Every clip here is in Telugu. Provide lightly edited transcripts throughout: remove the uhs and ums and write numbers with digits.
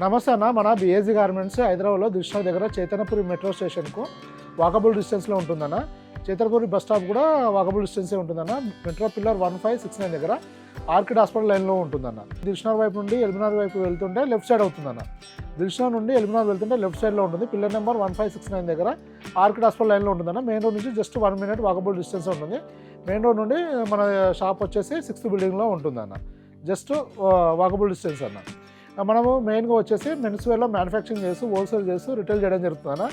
నమస్తే అన్న. మన బిఏజీ గార్మెంట్స్ హైదరాబాద్లో దిల్షుక్ నగర్ దగ్గర చైతన్యపురి మెట్రో స్టేషన్కు వాకబుల్ డిస్టెన్స్లో ఉంటుందన్న. చైతన్యపురి బస్ స్టాప్ కూడా వాకబుల్ డిస్టెన్సే ఉంటుందన్న. మెట్రో పిల్లర్ 1569 దగ్గర ఆర్కిడ్ హాస్పిటల్ లైన్లో ఉంటుందన్న. దిల్షుక్ వైపు నుండి ఎల్బీనగర్ వైపు వెళ్తుంటే లెఫ్ట్ సైడ్ అవుతుందన్న. దిల్షుక్ నుండి ఎల్బీనగర్ వెళ్తుంటే లెఫ్ట్ సైడ్లో ఉంటుంది. పిల్లర్ నెంబర్ 1569 దగ్గర ఆర్కిడ్ హాస్పిటల్ లైన్లో ఉంటుందన్న. మెయిన్ రోడ్ నుంచి జస్ట్ 1 minute వాకబుల్ డిస్టెన్స్ ఉంటుంది. మెయిన్ రోడ్ నుండి మన షాప్ వచ్చేసి 6th బిల్డింగ్లో ఉంటుందన్న. జస్ట్ వాకబుల్ డిస్టెన్స్ అన్న. మనము మెయిన్గా వచ్చేసి మెన్స్వేర్లో మ్యానుఫ్యాక్చరింగ్ చేస్తూ హోల్సేల్ చేస్తూ రిటైల్ చేయడం జరుగుతుందన్న.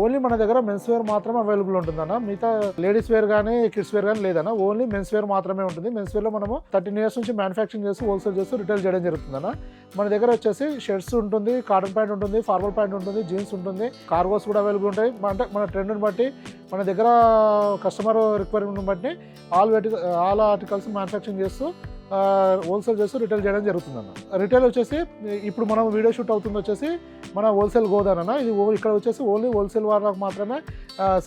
ఓన్లీ మన దగ్గర మెన్స్వేర్ మాత్రమే అవైలబుల్ ఉంటుందన్న. మిగతా లేడీస్ వేర్ కానీ కిడ్స్ వేర్ కానీ లేదన్న. ఓన్లీ మెన్స్వేర్ మాత్రమే ఉంటుంది. మెన్స్వేర్లో మనము 13 years నుంచి మ్యానుఫ్యాక్చరింగ్ చేస్తూ హోల్సేల్ చేస్తూ రిటైల్ చేయడం జరుగుతుందన్న. మన దగ్గర వచ్చేసి షర్ట్స్ ఉంటుంది, కాటన్ ప్యాంట్ ఉంటుంది, ఫార్మల్ ప్యాంట్ ఉంటుంది, జీన్స్ ఉంటుంది, కార్గోస్ కూడా అవైలబుల్ ఉంటాయి. అంటే మన ట్రెండ్ని బట్టి మన దగ్గర కస్టమర్ రిక్వైర్మెంట్ని బట్టి ఆల్ ఆర్టికల్స్ మ్యానుఫ్యాక్చరింగ్ చేస్తూ హోల్సేల్ చేస్తూ రిటైల్ చేయడం జరుగుతుందన్న. రిటైల్ వచ్చేసి ఇప్పుడు మనం వీడియో షూట్ అవుతుంది వచ్చేసి మన హోల్సేల్ గోదానన్న. ఇది ఇక్కడ వచ్చేసి ఓన్లీ హోల్సేల్ వాళ్ళకి మాత్రమే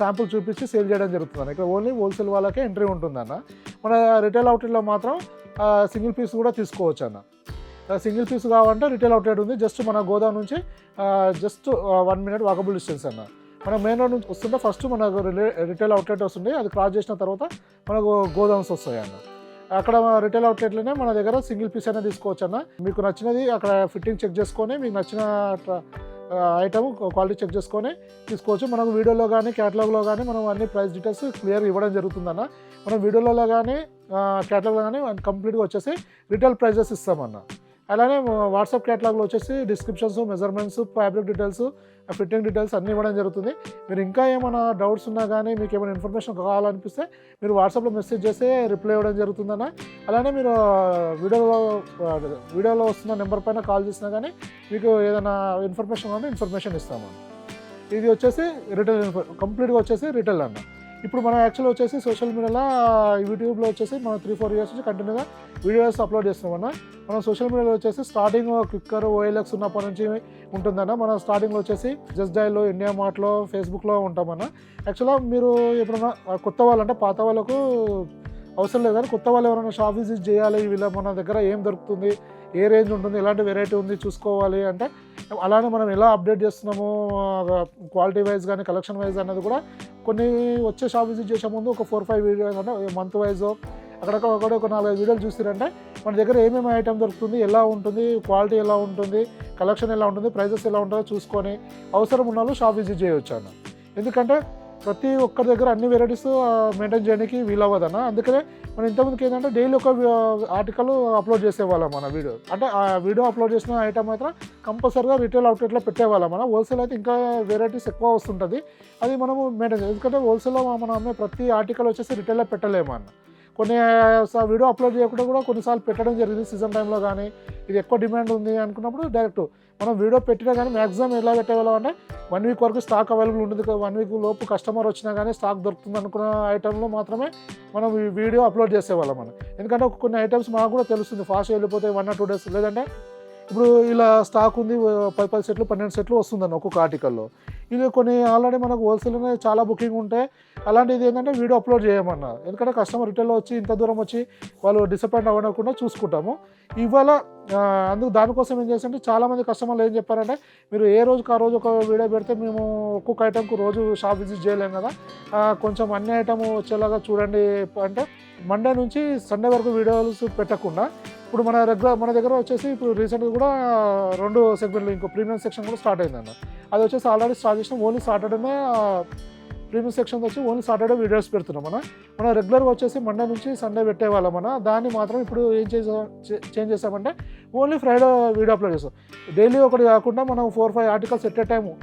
శాంపుల్ చూపించి సేల్ చేయడం జరుగుతుందన్న. ఇక్కడ ఓన్లీ హోల్సేల్ వాళ్ళకే ఎంట్రీ ఉంటుందన్న. మన రిటైల్ అవుట్లెట్లో మాత్రం సింగిల్ పీస్ కూడా తీసుకోవచ్చు అన్న. సింగిల్ పీస్ కావాలంటే రిటైల్ అవుట్లెట్ ఉంది. జస్ట్ మన గోదా నుంచి జస్ట్ 1 minute వాకబుల్ డిస్టెన్స్ అన్న. మన మెయిన్ రోడ్ నుంచి వస్తుంటే ఫస్ట్ మనకు రిటైల్ అవుట్లెట్ వస్తుంది. అది క్రాస్ చేసిన తర్వాత మనకు గోదామ్స్ వస్తాయి అన్న. అక్కడ రిటైల్ అవుట్లెట్లోనే మన దగ్గర సింగిల్ పీస్ అనేది తీసుకోవచ్చు అన్న. మీకు నచ్చినది అక్కడ ఫిట్టింగ్ చెక్ చేసుకొని మీకు నచ్చిన ఐటమ్ క్వాలిటీ చెక్ చేసుకొని తీసుకోవచ్చు. మనకు వీడియోలో కానీ క్యాటలాగ్లో కానీ మనం అన్ని ప్రైస్ డీటెయిల్స్ క్లియర్ ఇవ్వడం జరుగుతుందన్న. మనం వీడియోలో కానీ క్యాటలాగ్లో కానీ కంప్లీట్గా వచ్చేసి రిటైల్ ప్రైజెస్ ఇస్తామన్న. అలానే వాట్సాప్ క్యాటలాగ్లో వచ్చేసి descriptions, measurements, fabric details, fitting details అన్నీ ఇవ్వడం జరుగుతుంది. మీరు ఇంకా ఏమైనా డౌట్స్ ఉన్నా కానీ మీకు ఏమైనా ఇన్ఫర్మేషన్ కావాలనిపిస్తే మీరు వాట్సాప్లో మెసేజ్ చేస్తే రిప్లై ఇవ్వడం జరుగుతుందన్న. అలానే మీరు వీడియోలో వస్తున్న నెంబర్ పైన కాల్ చేసినా కానీ మీకు ఏదైనా ఇన్ఫర్మేషన్ కావాలంటే ఇన్ఫర్మేషన్ ఇస్తామన్న. ఇది వచ్చేసి రిటైల్ కంప్లీట్గా వచ్చేసి రిటైల్ అన్న. ఇప్పుడు మనం యాక్చువల్ వచ్చేసి సోషల్ మీడియాలో యూట్యూబ్లో వచ్చేసి మనం 3-4 years నుంచి కంటిన్యూగా వీడియోస్ అప్లోడ్ చేస్తున్నామన్న. మనం సోషల్ మీడియాలో వచ్చేసి స్టార్టింగ్ క్విక్కర్, OLX ఉన్నప్పటి నుంచి ఉంటుందన్న. మనం స్టార్టింగ్లో వచ్చేసి జస్ట్ డైల్లో, ఇండియా మార్ట్లో, ఫేస్బుక్లో ఉంటామన్న. యాక్చువల్గా మీరు ఎప్పుడైనా కొత్త వాళ్ళంటే పాత వాళ్ళకు అవసరం లేదు కానీ కొత్త వాళ్ళు ఎవరైనా షాప్ విజిట్ చేయాలి, వీళ్ళ మన దగ్గర ఏం దొరుకుతుంది, ఏ రేంజ్ ఉంటుంది, ఎలాంటి వెరైటీ ఉంది చూసుకోవాలి అంటే అలానే మనం ఎలా అప్డేట్ చేస్తున్నాము క్వాలిటీ వైజ్ కానీ కలెక్షన్ వైజ్ అన్నది కూడా కొన్ని వచ్చే షాప్ విజిట్ చేసే ముందు ఒక 4-5 వీడియోస్ అంటే మంత్ వైజ్ అక్కడక్కడ ఒక 4-5 వీడియోలు చూస్తారంటే మన దగ్గర ఏమేమి ఐటమ్ దొరుకుతుంది, ఎలా ఉంటుంది, క్వాలిటీ ఎలా ఉంటుంది, కలెక్షన్ ఎలా ఉంటుంది, ప్రైజెస్ ఎలా ఉంటుందో చూసుకొని అవసరం ఉన్న వాళ్ళు షాప్ విజిట్ చేయవచ్చు అన్న. ఎందుకంటే ప్రతి ఒక్కరి దగ్గర అన్ని వెరైటీస్ మెయింటైన్ చేయడానికి వీలవ్వదన్న. అందుకనే మనం ఇంతకుముందుకు ఏంటంటే డైలీ ఒక ఆర్టికల్ అప్లోడ్ చేసేవాళ్ళం మన వీడియో. అంటే ఆ వీడియో అప్లోడ్ చేసిన ఐటమ్ మాత్రం కంపల్సరీగా రిటైల్ అవుట్లెట్లో పెట్టేవాళ్ళం. మన హోల్సేల్ అయితే ఇంకా వెరైటీస్ ఎక్కువ వస్తుంటుంది, అది మనము మెయింటైన్ చేయాలి. ఎందుకంటే హోల్సేల్లో మనం అమ్మే ప్రతి ఆర్టికల్ వచ్చేసి రిటైల్లో పెట్టలేము అన్న. కొన్ని వీడియో అప్లోడ్ చేయకుండా కూడా కొన్నిసార్లు పెట్టడం జరిగింది సీజన్ టైంలో కానీ ఇది ఎక్కువ డిమాండ్ ఉంది అనుకున్నప్పుడు డైరెక్ట్ మనం వీడియో పెట్టినా కానీ మ్యాక్సిమం ఎలా పెట్టేవాళ్ళం అంటే 1 week వరకు స్టాక్ అవైలబుల్ ఉంటుంది. 1 week లోపు కస్టమర్ వచ్చినా కానీ స్టాక్ దొరుకుతుంది అనుకున్న ఐటెంలో మాత్రమే మనం ఈ వీడియో అప్లోడ్ చేసేవాళ్ళం మనం. ఎందుకంటే కొన్ని ఐటమ్స్ మాకు కూడా తెలుస్తుంది ఫాస్ట్ వెళ్ళిపోతే 1 or 2 days. లేదంటే ఇప్పుడు ఇలా స్టాక్ ఉంది 10 సెట్లు 12 సెట్లు వస్తుందన్న ఒక్కొక్క ఆర్టికల్లో. ఇది కొన్ని ఆల్రెడీ మనకు హోల్సేల్లోనే చాలా బుకింగ్ ఉంటే అలాంటిది ఏంటంటే వీడియో అప్లోడ్ చేయమన్నా. ఎందుకంటే కస్టమర్ రిటైల్లో వచ్చి ఇంత దూరం వచ్చి వాళ్ళు డిసప్పాయింట్ అవ్వకుండా చూసుకుంటాము. ఇవాళ దానికోసం ఏం చేస్తుంటే చాలామంది కస్టమర్లు ఏం చెప్పారంటే మీరు ఏ రోజుకి ఆ రోజు ఒక వీడియో పెడితే మేము ఒక్కొక్క ఐటమ్కు రోజు షాప్ విజిట్ చేయలేం కదా, కొంచెం అన్ని ఐటమ్ వచ్చేలాగా చూడండి అంటే మండే నుంచి సండే వరకు వీడియోస్ పెట్టకుండా ఇప్పుడు మన దగ్గర వచ్చేసి ఇప్పుడు రీసెంట్గా కూడా 2 సెగ్మెంట్లు ఇంకో ప్రీమియం సెక్షన్ కూడా స్టార్ట్ అయిందన్న. అది వచ్చేసి ఆల్రెడీ స్టార్ట్ చేసినాం. ఓన్లీ సాటర్డేనే ప్రీమియం సెక్షన్ వచ్చి ఓన్లీ సాటర్డే వీడియోస్ పెడుతున్నాం మనం రెగ్యులర్గా వచ్చేసి మండే నుంచి సండే పెట్టేవాళ్ళం దాన్ని మాత్రం ఇప్పుడు ఏం చేంజ్ చేసామంటే ఓన్లీ ఫ్రైడే వీడియో అప్లోడ్ చేస్తాం. డైలీ ఒకటి కాకుండా మనం 4-5 ఆర్టికల్స్ ఎట్ ఏ టైము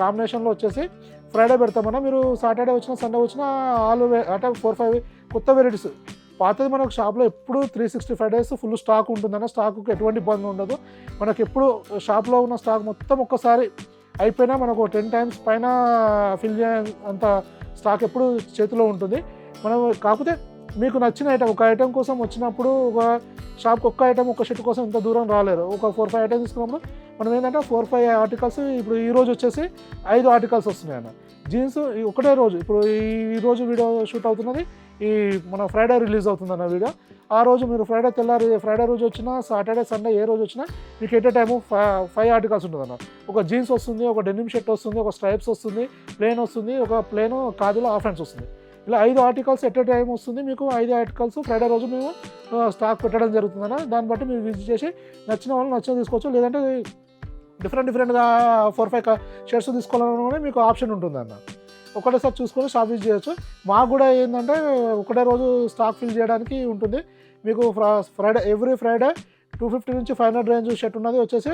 కాంబినేషన్లో వచ్చేసి ఫ్రైడే పెడతామన్నా. మీరు సాటర్డే వచ్చినా సండే వచ్చినా అంటే 4-5 కొత్త వెరైటీస్. పాతది మనకు షాప్లో ఎప్పుడు 365 days ఫుల్ స్టాక్ ఉంటుందన్న. స్టాక్కి ఎటువంటి ఇబ్బంది ఉండదు. మనకు ఎప్పుడు షాప్లో ఉన్న స్టాక్ మొత్తం ఒక్కసారి అయిపోయినా మనకు 10 times పైన ఫిల్ అంత స్టాక్ ఎప్పుడు చేతిలో ఉంటుంది. మనం కాకపోతే మీకు నచ్చిన ఐటమ్ ఒక ఐటమ్ కోసం వచ్చినప్పుడు ఒక షాప్కి ఒక్క ఐటమ్ ఒక షర్ట్ కోసం ఇంత దూరం రాలేరు. ఒక 4-5 ఐటమ్స్ తీసుకున్నప్పుడు మనం ఏంటంటే 4-5 ఆర్టికల్స్ ఇప్పుడు ఈ రోజు వచ్చేసి 5 ఆర్టికల్స్ వస్తున్నాయి అన్న. జీన్స్ ఒకటే రోజు, ఇప్పుడు ఈ రోజు వీడియో షూట్ అవుతున్నది ఈ మన ఫ్రైడే రిలీజ్ అవుతుందన్న వీడియో. ఆ రోజు మీరు ఫ్రైడే రోజు వచ్చినా సాటర్డే సండే ఏ రోజు వచ్చినా మీకు ఎట్ ఏ టైము 5 ఆర్టికల్స్ ఉంటుందన్న. ఒక జీన్స్ వస్తుంది, ఒక డెనిమ్ షర్ట్ వస్తుంది, ఒక స్ట్రైప్స్ వస్తుంది, ప్లేన్ వస్తుంది, ఒక ప్లేన్ ఖాదీలో హాఫ్ హ్యాండ్స్ వస్తుంది. ఇలా 5 ఆర్టికల్స్ ఎట్ ఏ టైం వస్తుంది మీకు. 5 ఆర్టికల్స్ ఫ్రైడే రోజు మేము స్టాక్ పెట్టడం జరుగుతుందన్న. దాన్ని బట్టి మీరు విజిట్ చేసి నచ్చిన వాళ్ళు నచ్చిన తీసుకోవచ్చు, లేదంటే డిఫరెంట్గా 4-5 షర్ట్స్ తీసుకోవాలన్నా మీకు ఆప్షన్ ఉంటుందన్న. ఒకటేసారి చూసుకొని షాప్ విజిట్ చేయొచ్చు. మాకు కూడా ఏంటంటే ఒకటే రోజు స్టాక్ ఫిల్ చేయడానికి ఉంటుంది. మీకు ఎవ్రీ ఫ్రైడే 250 నుంచి 500 రేంజ్ షర్ట్ ఉన్నది వచ్చేసి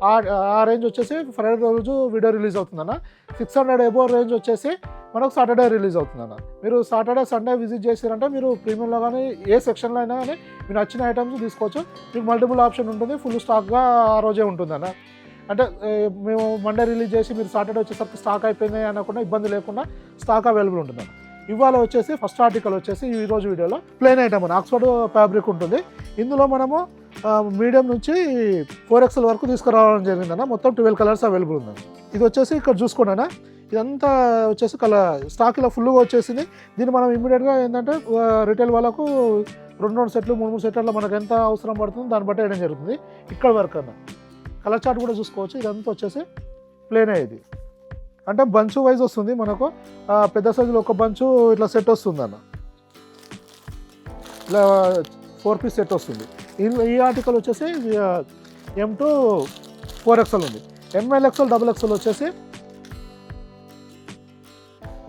ఆ రేంజ్ వచ్చేసి ఫ్రైడే రోజు వీడియో రిలీజ్ అవుతుందన్న. 600 ఎబో రేంజ్ వచ్చేసి మనకు సాటర్డే రిలీజ్ అవుతుందన్న. మీరు సాటర్డే సండే విజిట్ చేసారంటే మీరు ప్రీమియంలో కానీ ఏ సెక్షన్లో అయినా కానీ మీరు నచ్చిన ఐటమ్స్ తీసుకోవచ్చు. మీకు మల్టిపుల్ ఆప్షన్ ఉంటుంది, ఫుల్ స్టాక్గా ఆ రోజే ఉంటుందన్న. అంటే మేము మండే రిలీజ్ చేసి మీరు సాటర్డే వచ్చేసరికి స్టాక్ అయిపోయింది అనకుండా ఇబ్బంది లేకుండా స్టాక్ అవైలబుల్ ఉంటుందన్న. ఇవాళ వచ్చేసి ఫస్ట్ ఆర్టికల్ వచ్చేసి ఈరోజు వీడియోలో ప్లెయిన్ ఐటమ్ అని ఆక్స్ఫర్డ్ ఫ్యాబ్రిక్ ఉంటుంది. ఇందులో మనము మీడియం నుంచి 4XL వరకు తీసుకురావడం జరిగిందన్న. మొత్తం 12 కలర్స్ అవైలబుల్ ఉందండి. ఇది వచ్చేసి ఇక్కడ చూసుకోండి, ఇదంతా వచ్చేసి స్టాక్ ఇలా ఫుల్గా వచ్చేసింది. దీన్ని మనం ఇమ్మీడియట్గా ఏంటంటే రిటైల్ వాళ్ళకు 2 సెట్లు 3 సెట్లలో మనకు ఎంత అవసరం పడుతుందో దాన్ని బట్టి వేయడం జరుగుతుంది. ఇక్కడ వరకు అన్న కలర్ చార్ట్ కూడా చూసుకోవచ్చు. ఇదంతా వచ్చేసి ప్లేనే, ఇది అంటే బంచ్ వైజ్ వస్తుంది మనకు. పెద్ద సైజులో ఒక బంచు ఇట్లా సెట్ వస్తుంది అన్న, ఇలా 4 పీస్ సెట్ వస్తుంది. ఈ ఆర్టికల్ వచ్చేసి M to 4XL ఉంది. MLXL XXL వచ్చేసి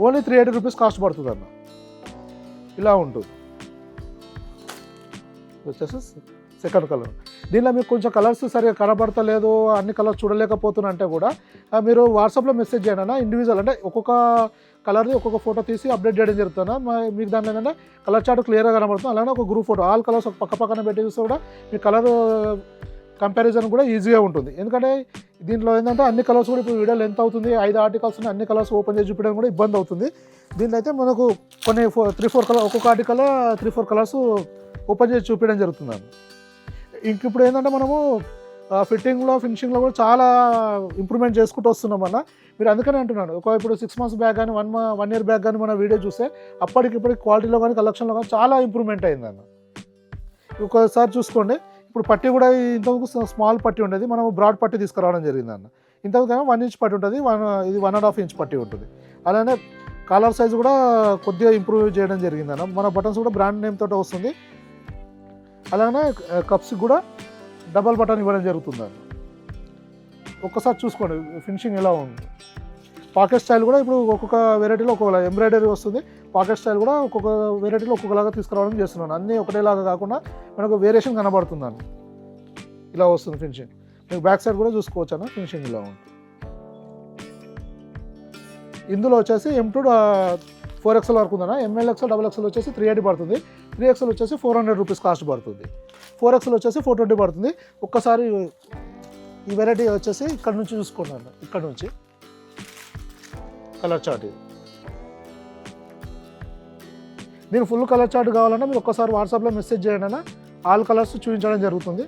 ఓన్లీ 380 రూపీస్ కాస్ట్ పడుతుంది అన్న. ఇలా ఉంటుంది. వచ్చేసి సెకండ్ కలర్. దీనిలో మీకు కొంచెం కలర్స్ సరిగా కనబడతలేదు, అన్ని కలర్స్ చూడలేకపోతున్నా అంటే కూడా మీరు వాట్సాప్లో మెసేజ్ చేయండి అన్న. ఇండివిజువల్ అంటే ఒక్కొక్క కలర్ది ఒక్కొక్క ఫోటో తీసి అప్డేట్ చేయడం జరుగుతుంది. మీకు దాంట్లో ఏంటంటే కలర్ చార్ట్ క్లియర్గా కనబడుతుంది. అలానే ఒక గ్రూప్ ఫోటో ఆల్ కలర్స్ ఒక పక్కన పెట్టి చూస్తే కూడా మీ కలర్ కంపారిజన్ కూడా ఈజీగా ఉంటుంది. ఎందుకంటే దీంట్లో ఏంటంటే అన్ని కలర్స్ కూడా ఇప్పుడు వీడియో లెంత్ అవుతుంది, 5 ఆర్టికల్స్ అన్ని కలర్స్ ఓపెన్ చేసి చూపించడం కూడా ఇబ్బంది అవుతుంది. దీంట్లో అయితే మనకు కొన్ని 3-4 కలర్ ఒక్కొక్క ఆర్టికల్ 3-4 కలర్స్ ఓపెన్ చేసి చూపించడం జరుగుతుంది. ఇంక ఇప్పుడు ఏంటంటే మనము ఫిట్టింగ్లో ఫినిషింగ్లో కూడా చాలా ఇంప్రూవ్మెంట్ చేసుకుంటూ వస్తున్నాం అన్న. మీరు అందుకనే అంటున్నాను, ఇప్పుడు 6 months బ్యాక్ కానీ 1 year బ్యాక్ కానీ మన వీడియో చూస్తే అప్పటికిప్పటికి క్వాలిటీలో కానీ కలెక్షన్లో కానీ చాలా ఇంప్రూవ్మెంట్ అయిందన్న. ఒకసారి చూసుకోండి. ఇప్పుడు పట్టి కూడా ఇంతకు స్మాల్ పట్టి ఉండేది, మనం బ్రాడ్ పట్టి తీసుకురావడం జరిగిందన్న. ఇంతకు 1 inch పట్టి ఉంటుంది, ఇది 1.5 inch పట్టి ఉంటుంది. అలానే కాలర్ సైజ్ కూడా కొద్దిగా ఇంప్రూవ్ చేయడం జరిగిందన్న. మన బటన్స్ కూడా బ్రాండ్ నేమ్ తోటి వస్తుంది. అలానే కప్స్కి కూడా డబల్ బటన్ ఇవ్వడం జరుగుతుందండి. ఒక్కసారి చూసుకోండి ఫినిషింగ్ ఎలా ఉంది. పాకెట్ స్టైల్ కూడా ఇప్పుడు ఒక్కొక్క వెరైటీలో ఒక్కొక్క ఎంబ్రాయిడరీ వస్తుంది. పాకెట్ స్టైల్ కూడా ఒక్కొక్క వెరైటీలో ఒక్కొక్కలాగా తీసుకురావడం చేస్తున్నాను. అన్నీ ఒకటేలాగా కాకుండా మనకు వేరియేషన్ కనబడుతుందండి. ఇలా వస్తుంది ఫినిషింగ్. మీకు బ్యాక్ సైడ్ కూడా చూసుకోవచ్చు అన్న, ఫినిషింగ్ ఇలా ఉంది. ఇందులో వచ్చేసి M to 4XL వరకు ఉందన్న. MLXL XXL వచ్చేసి 380 పడుతుంది. 3XL వచ్చేసి 400 రూపీస్ కాస్ట్ పడుతుంది. 4XL వచ్చేసి 420 పడుతుంది. ఒక్కసారి ఈ వెరైటీ వచ్చేసి ఇక్కడ నుంచి చూసుకున్నాను, ఇక్కడ నుంచి కలర్ చార్ట్. నేను ఫుల్ కలర్ చార్ట్ కావాలన్నా మీరు ఒక్కసారి వాట్సాప్లో మెసేజ్ చేయండి అన్న, ఆల్ కలర్స్ చూపించడం జరుగుతుంది.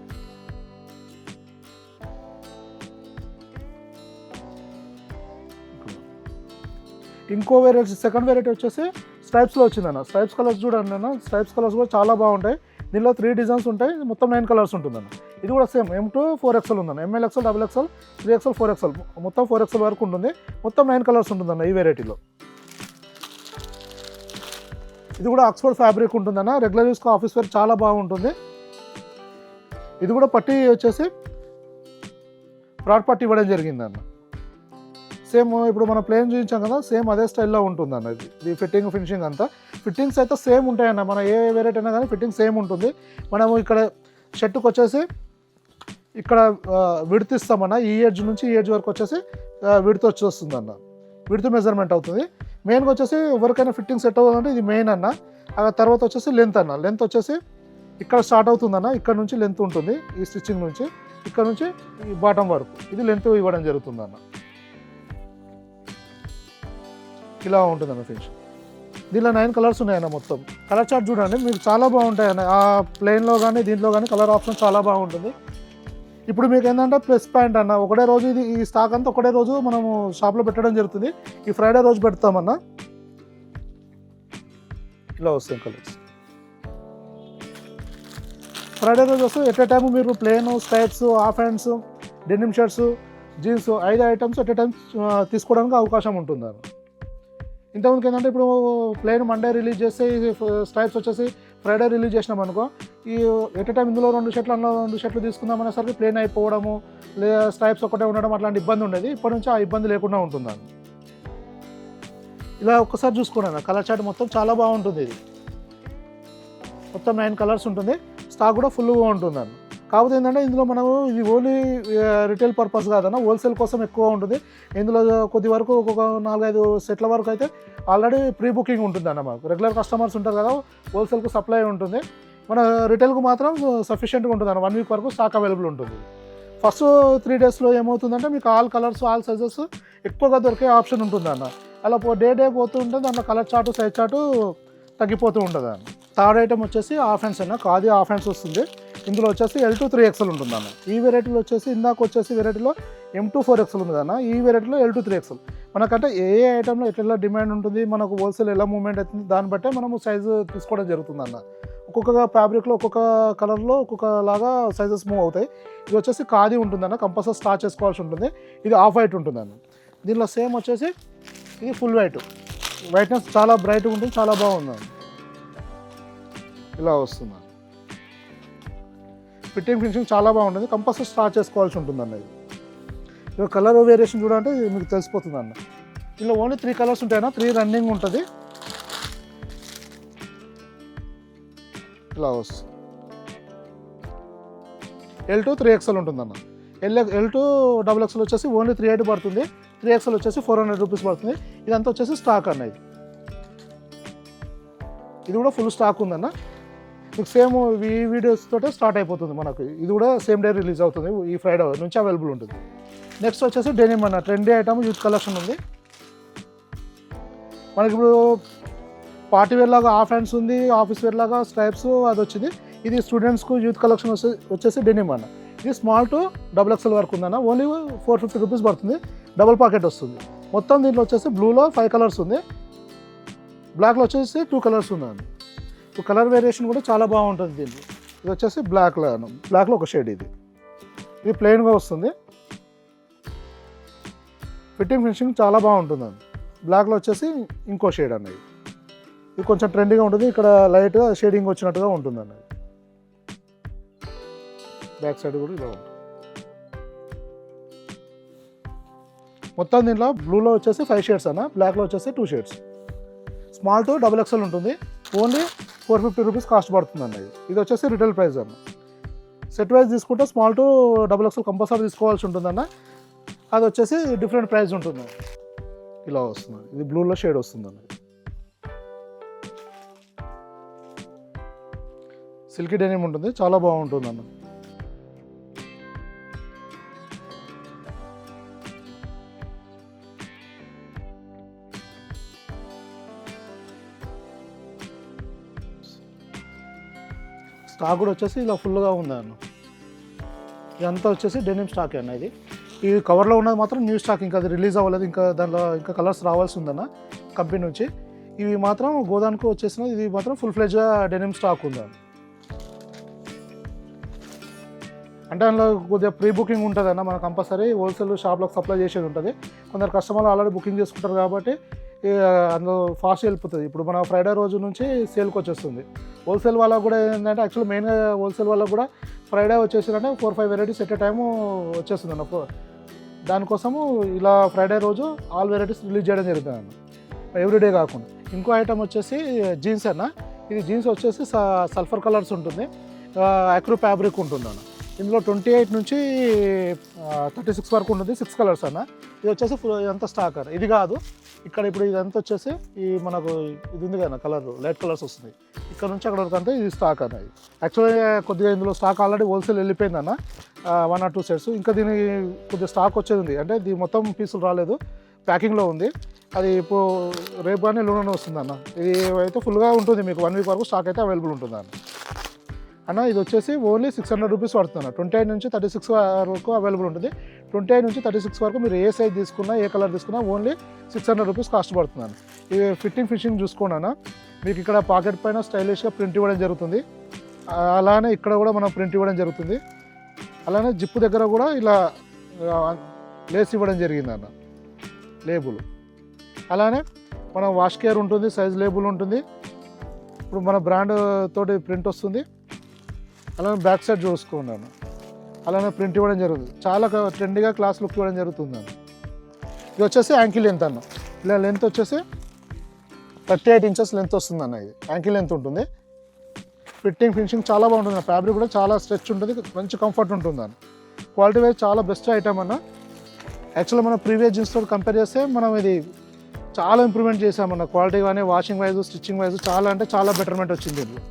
ఇంకో వెరైటీ సెకండ్ వెరైటీ వచ్చేసి స్ట్రైప్స్లో వచ్చిందన్న. స్ట్రైప్స్ కలర్స్ చూడండి అన్న, స్ట్రైప్స్ కలర్స్ కూడా చాలా బాగుంటాయి. దీనిలో 3 డిజైన్స్ ఉంటాయి, మొత్తం 9 కలర్స్ ఉంటుందన్న. ఇది కూడా సేమ్ M to 4XL ఉందన్న. MLXL XXL 3XL 4XL మొత్తం 4XL వరకు ఉంటుంది. మొత్తం 9 కలర్స్ ఉంటుందన్న ఈ వెరైటీలో. ఇది కూడా ఆక్స్ఫర్డ్ ఫ్యాబ్రిక్ ఉంటుందన్న. రెగ్యులర్ యూస్కి ఆఫీస్ వేర్ చాలా బాగుంటుంది. ఇది కూడా పట్టి వచ్చేసి బ్రాడ్ పట్టి ఇవ్వడం జరిగిందన్న. సేమ్ ఇప్పుడు మనం ప్లేన్ చూపించాం కదా, సేమ్ అదే స్టైల్లో ఉంటుంది అన్న. ఇది ఫిట్టింగ్ ఫినిషింగ్ అంతా ఫిట్టింగ్స్ అయితే సేమ్ ఉంటాయన్న. మన ఏ వెరైటీ అయినా కానీ ఫిట్టింగ్ సేమ్ ఉంటుంది. మనము ఇక్కడ షర్టుకు వచ్చేసి ఇక్కడ విడ్త్ ఇస్తామన్న. ఈ ఎడ్జ్ నుంచి ఈ ఎడ్జ్ వరకు వచ్చేసి విడ్త్ వచ్చి వస్తుంది అన్న. విడ్త్ మెజర్మెంట్ అవుతుంది. మెయిన్గా వచ్చేసి ఎవరికైనా ఫిట్టింగ్ సెట్ అవ్వాలంటే ఇది మెయిన్ అన్న. ఆ తర్వాత వచ్చేసి లెంత్ అన్న. లెంత్ వచ్చేసి ఇక్కడ స్టార్ట్ అవుతుందన్న. ఇక్కడ నుంచి లెంత్ ఉంటుంది, ఈ స్టిచ్చింగ్ నుంచి ఇక్కడ నుంచి ఈ బాటం వరకు ఇది లెంత్ ఇవ్వడం జరుగుతుందన్న. ఇలా ఉంటుందన్న ఫినిష్. దీనిలో 9 కలర్స్ ఉన్నాయన్న మొత్తం. కలర్ చార్ట్ చూడండి మీకు చాలా బాగుంటాయన్న. ఆ ప్లెయిన్లో కానీ దీంట్లో కానీ కలర్ ఆప్షన్ చాలా బాగుంటుంది. ఇప్పుడు మీకు ఏంటంటే ప్లస్ పాయింట్ అన్న, ఒకటే రోజు ఇది ఈ స్టాక్ అంతా ఒకటే రోజు మనము షాప్లో పెట్టడం జరుగుతుంది. ఈ ఫ్రైడే రోజు పెడతామన్న. ఇలా వస్తాయి కలర్స్. ఫ్రైడే రోజు వస్తే ఎట్ ఏ టైమ్ మీరు plain, stripes, half hands, denim shirts, jeans 5 items at a time తీసుకోవడానికి అవకాశం ఉంటుంది. ఇంతకుముందుకు ఏంటంటే ఇప్పుడు ప్లేన్ మండే రిలీజ్ చేస్తే స్ట్రైప్స్ వచ్చేసి ఫ్రైడే రిలీజ్ చేసినాం అనుకో, ఈ ఎట్ ఏ టైం ఇందులో 2 షర్ట్లు అందులో 2 షర్ట్లు తీసుకుందాం అనేసరికి ప్లేన్ అయిపోవడము లేదా స్ట్రైప్స్ ఒకటే ఉండడం అట్లాంటి ఇబ్బంది ఉండేది. ఇప్పటి నుంచి ఆ ఇబ్బంది లేకుండా ఉంటుందని. ఇలా ఒక్కసారి చూసుకున్నాను కలర్ చార్ట్ మొత్తం చాలా బాగుంటుంది. ఇది మొత్తం 9 కలర్స్ ఉంటుంది. స్టాక్ కూడా ఫుల్గా ఉంటుందని. కాకపోతే ఏంటంటే ఇందులో మనము ఇది ఓన్లీ రిటైల్ పర్పస్ కాదన్న, హోల్సేల్ కోసం ఎక్కువ ఉంటుంది. ఇందులో కొద్ది వరకు ఒక 4-5 సెట్ల వరకు అయితే ఆల్రెడీ ప్రీ బుకింగ్ ఉంటుంది అన్న. మాకు రెగ్యులర్ కస్టమర్స్ ఉంటారు కదా, హోల్సేల్కు సప్లై ఉంటుంది. మన రిటైల్కు మాత్రం సఫిషియెంట్గా ఉంటుంది అన్న. 1 వీక్ వరకు స్టాక్ అవైలబుల్ ఉంటుంది. ఫస్ట్ 3 డేస్లో ఏమవుతుందంటే మీకు ఆల్ కలర్స్, ఆల్ సైజెస్ ఎక్కువగా దొరికే ఆప్షన్ ఉంటుంది అన్న. అలా డే పోతూ ఉంటుంది. దాంట్లో కలర్ చార్టు, సైజ్ చార్టు తగ్గిపోతూ ఉంటుంది అన్న. థర్డ్ ఐటమ్ వచ్చేసి హాఫ్ హ్యాండ్స్ అన్న. ఖాదీ హాఫ్ హ్యాండ్స్ వస్తుంది. ఇందులో వచ్చేసి L2 3XL ఉంటుంది అన్న. ఈ వెరైటీలో వచ్చేసి ఇందాక వచ్చేసి వెరైటీలో M2 4XL ఉంది అన్న. ఈ వెరైటీలో L2 3XL. మనకంటే ఏ ఐటెంలో ఎట్లా డిమాండ్ ఉంటుంది, మనకు హోల్సేల్ ఎలా మూవ్మెంట్ అవుతుంది, దాన్ని బట్టే మనము సైజు తీసుకోవడం జరుగుతుంది అన్న. ఒక్కొక్క ఫ్యాబ్రిక్లో ఒక్కొక్క కలర్లో ఒక్కొక్క లాగా సైజెస్ మూవ్ అవుతాయి. ఇది వచ్చేసి ఖాదీ ఉంటుందన్న, కంపల్సరీ స్టార్చ్ చేసుకోవాల్సి ఉంటుంది. ఇది ఆఫ్ వైట్ ఉంటుందన్న. దీనిలో సేమ్ వచ్చేసి ఇది ఫుల్ వైట్. వైట్నెస్ చాలా బ్రైట్గా ఉంటుంది, చాలా బాగుంది. ఇలా వస్తుంది. ఫిట్టింగ్ ఫినిషింగ్ చాలా బాగుంటుంది. కంపల్సరీ స్టార్ట్ చేసుకోవాల్సి ఉంటుంది అన్న. ఇది కలర్ వేరియేషన్ చూడంటే మీకు తెలిసిపోతుంది అన్న. ఇందులో ఓన్లీ 3 కలర్స్ ఉంటాయన్న. 3 రన్నింగ్ ఉంటుంది. ఇలా వస్తుంది. L2 3XL ఉంటుందన్న. L2 XXL వచ్చేసి ఓన్లీ 380 పడుతుంది. 3XL వచ్చేసి 400 రూపీస్ పడుతుంది. ఇదంతా వచ్చేసి స్టాక్ అన్న. ఇది కూడా ఫుల్ స్టాక్ ఉందన్న. మీకు సేమ్ ఈ వీడియోస్ తోటే స్టార్ట్ అయిపోతుంది మనకు. ఇది కూడా సేమ్ డే రిలీజ్ అవుతుంది. ఈ ఫ్రైడే నుంచి అవైలబుల్ ఉంటుంది. నెక్స్ట్ వచ్చేసి డెనిమ్ అన్న. ట్రెండీ ఐటమ్ యూత్ కలెక్షన్ ఉంది మనకి. ఇప్పుడు పార్టీ వేర్ లాగా హాఫ్ హ్యాండ్స్ ఉంది, ఆఫీస్ వేర్ లాగా స్ట్రైప్స్ అది వచ్చింది. ఇది స్టూడెంట్స్కు యూత్ కలెక్షన్ వచ్చేసి డెనిమ్ అన్న. ఇది స్మాల్ టు XXL వరకు ఉందన్న. ఓన్లీ 450 రూపీస్ పడుతుంది. డబుల్ పాకెట్ వస్తుంది. మొత్తం దీంట్లో వచ్చేసి బ్లూలో 5 కలర్స్ ఉంది, బ్లాక్లో వచ్చేసి 2 కలర్స్ ఉందండి. కలర్ వేరియేషన్ కూడా చాలా బాగుంటుంది దీన్ని. ఇది వచ్చేసి బ్లాక్లో ఒక షేడ్. ఇది ప్లెయిన్గా వస్తుంది. ఫిట్టింగ్ ఫినిషింగ్ చాలా బాగుంటుందండి. బ్లాక్లో వచ్చేసి ఇంకో షేడ్ అన్నది. ఇది కొంచెం ట్రెండీగా ఉంటుంది. ఇక్కడ లైట్గా షేడింగ్ వచ్చినట్టుగా ఉంటుంది అన్నది. బ్యాక్ సైడ్ కూడా ఇలా ఉంటుంది. మొత్తం దీంట్లో బ్లూలో వచ్చేసి 5 షేడ్స్ అన్న, బ్లాక్లో వచ్చేసి 2 షేడ్స్. స్మాల్ టు XXL ఉంటుంది. ఓన్లీ 450 రూపీస్ కాస్ట్ పడుతుంది అన్నది. ఇది వచ్చేసి రిటైల్ ప్రైస్ అన్న. సెట్ వైజ్ తీసుకుంటే స్మాల్ టు XXL కంపల్సరీ తీసుకోవాల్సి ఉంటుందన్న. అది వచ్చేసి డిఫరెంట్ ప్రైస్ ఉంటుంది. ఇలా వస్తుంది. ఇది బ్లూలో షేడ్ వస్తుంది అన్నది. సిల్కీ డెనిమ్ ఉంటుంది, చాలా బాగుంటుంది అన్న. స్టాక్ కూడా వచ్చేసి ఇలా ఫుల్గా ఉంది అన్న. ఇదంతా వచ్చేసి డెనిమ్ స్టాక్ అన్న. ఇది ఈ కవర్లో ఉన్నది మాత్రం న్యూ స్టాక్, ఇంకా అది రిలీజ్ అవ్వలేదు. ఇంకా దాంట్లో ఇంకా కలర్స్ రావాల్సి ఉందన్న కంపెనీ నుంచి. ఇవి మాత్రం గోదానికి వచ్చేసిన ఇది మాత్రం ఫుల్ ఫ్లెడ్జ్గా డెనిమ్ స్టాక్ ఉందన్న. అంటే అందులో కొద్దిగా ప్రీ బుకింగ్ ఉంటుంది అన్న. మన కంపల్సరీ హోల్సేల్ షాప్లకు సప్లై చేసేది ఉంటుంది. కొందరు కస్టమర్లు ఆల్రెడీ బుకింగ్ చేసుకుంటారు కాబట్టి అందులో ఫాస్ట్ వెళ్ళిపోతుంది. ఇప్పుడు మన ఫ్రైడే రోజు నుంచి సేల్కి వచ్చేస్తుంది. హోల్సేల్ వాళ్ళకు కూడా ఏంటంటే యాక్చువల్లీ మెయిన్గా హోల్సేల్ వాళ్ళకు కూడా ఫ్రైడే వచ్చేసిందంటే 4-5 వెరైటీస్ ఎట్ ఏ టైము వచ్చేస్తుంది అన్న. దానికోసము ఇలా ఫ్రైడే రోజు ఆల్ వెరైటీస్ రిలీజ్ చేయడం జరుగుతుంది అన్న, ఎవ్రీడే కాకుండా. ఇంకో ఐటమ్ వచ్చేసి జీన్స్ అన్న. ఇది జీన్స్ వచ్చేసి సల్ఫర్ కలర్స్ ఉంటుంది, అక్రూ ఫ్యాబ్రిక్ ఉంటుంది అన్న. ఇందులో 28 నుంచి 36 వరకు ఉంటుంది, 6 కలర్స్ అన్న. ఇది వచ్చేసి ఇదంతా స్టాక్ అన్న. ఇది కాదు, ఇక్కడ ఇప్పుడు ఇదంతా వచ్చేసి ఈ మనకు ఇది ఉంది కదా కలర్, లైట్ కలర్స్ వస్తుంది. ఇక్కడ నుంచి అక్కడ వరకు అంతా ఇది స్టాక్ అన్న. ఇది యాక్చువల్గా కొద్దిగా ఇందులో స్టాక్ ఆల్రెడీ హోల్సేల్ వెళ్ళిపోయింది అన్న, 1 or 2 సెట్స్. ఇంకా దీని కొద్దిగా స్టాక్ వచ్చేది ఉంది, అంటే దీని మొత్తం పీసులు రాలేదు. ప్యాకింగ్లో ఉంది. అది ఇప్పుడు రేపు కానీ ఎల్లుండి వస్తుంది అన్న. ఇది అయితే ఫుల్గా ఉంటుంది, మీకు 1 వీక్ వరకు స్టాక్ అయితే అవైలబుల్ ఉంటుంది అన్న. ఇది వచ్చేసి ఓన్లీ 600 రూపీస్ పడుతుంది. 28 నుంచి 36 వరకు అవైలబుల్ ఉంటుంది. 28 నుంచి 36 వరకు మీరు ఏ సైజ్ తీసుకున్నా, ఏ కలర్ తీసుకున్నా ఓన్లీ 600 రూపీస్ కాస్ట్ పడుతుంది. ఇది ఫిట్టింగ్ చూసుకోండి అన్న. మీకు ఇక్కడ పాకెట్ పైన స్టైలిష్గా ప్రింట్ ఇవ్వడం జరుగుతుంది. అలానే ఇక్కడ కూడా మనం ప్రింట్ ఇవ్వడం జరుగుతుంది. అలానే జిప్పు దగ్గర కూడా ఇలా లేస్ ఇవ్వడం జరిగింది అన్న, లేబుల్. అలానే మన వాష్ కేర్ ఉంటుంది, సైజ్ లేబుల్ ఉంటుంది. ఇప్పుడు మన బ్రాండ్ తోటి ప్రింట్ వస్తుంది. అలానే బ్యాక్ సైడ్ చూసుకున్నాను, అలానే ప్రింట్ ఇవ్వడం జరుగుతుంది. చాలా ట్రెండీగా క్లాస్ లుక్ ఇవ్వడం జరుగుతుంది అన్న. ఇది వచ్చేసి యాంకిల్ లెంత్ అన్న. ఇలా లెంత్ వచ్చేసి 38 ఇంచెస్ లెంత్ వస్తుంది అన్న. ఇది యాంకిల్ లెంత్ ఉంటుంది. ఫినిషింగ్ చాలా బాగుంటుంది. ఫ్యాబ్రిక్ కూడా చాలా స్ట్రెచ్ ఉంటుంది, మంచి కంఫర్ట్ ఉంటుంది అన్న. క్వాలిటీ వైజ్ చాలా బెస్ట్ ఐటమ్ అన్న. యాక్చువల్గా మనం ప్రీవియస్ జీన్స్ తోటి కంపేర్ చేస్తే మనం ఇది చాలా ఇంప్రూవ్మెంట్ చేసామన్న. క్వాలిటీ కానీ వాషింగ్ వైజ్, స్టిచ్చింగ్ వైజ్ చాలా అంటే చాలా బెటర్మెంట్ వచ్చింది దీంట్లో.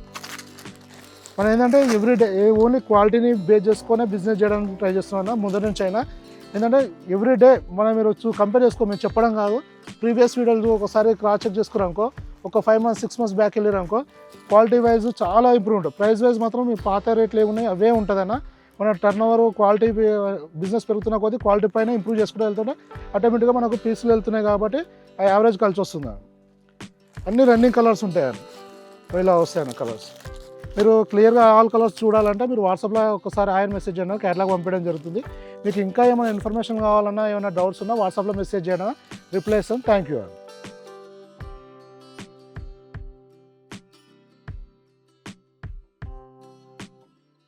మనం ఏంటంటే ఎవ్రీడే ఓన్లీ క్వాలిటీని బేస్ చేసుకొని బిజినెస్ చేయడానికి ట్రై చేస్తున్నాం ముందు నుంచి అయినా. ఏంటంటే ఎవ్రీడే మనం మీరు కంపేర్ చేసుకో, మేము చెప్పడం కాదు, ప్రీవియస్ వీడియోలు ఒకసారి క్రాస్ చెక్ చేసుకున్నారనుకో, ఒక 5 months 6 months బ్యాక్ వెళ్ళారనుకో, క్వాలిటీ వైజ్ చాలా ఇంప్రూవ్ ఉంటుంది. ప్రైస్ వైజ్ మాత్రం మీ పాత రేట్లు ఏమున్నాయి అవే ఉంటుందన్న. మన టర్న్ ఓవర్ క్వాలిటీ బిజినెస్ పెరుగుతున్న కొద్దీ క్వాలిటీ పైన ఇంప్రూవ్ చేసుకుంటూ వెళ్తుంటే ఆటోమేటిక్గా మనకు పీసులు వెళ్తున్నాయి కాబట్టి ఆ యావరేజ్ కలిసి వస్తుంది. అన్ని రన్నింగ్ కలర్స్ ఉంటాయని ఇలా వస్తాయన్న కలర్స్. మీరు క్లియర్గా ఆల్ కలర్స్ చూడాలంటే మీరు వాట్సాప్లో ఒకసారి ఆయన మెసేజ్ చేయడం, క్యాటలాగ్ పంపించడం జరుగుతుంది. మీకు ఇంకా ఏమైనా ఇన్ఫర్మేషన్ కావాలన్నా, ఏమైనా డౌట్స్ ఉన్నా వాట్సాప్లో మెసేజ్ చేయడం, రిప్లై ఇస్తాం. Thank you.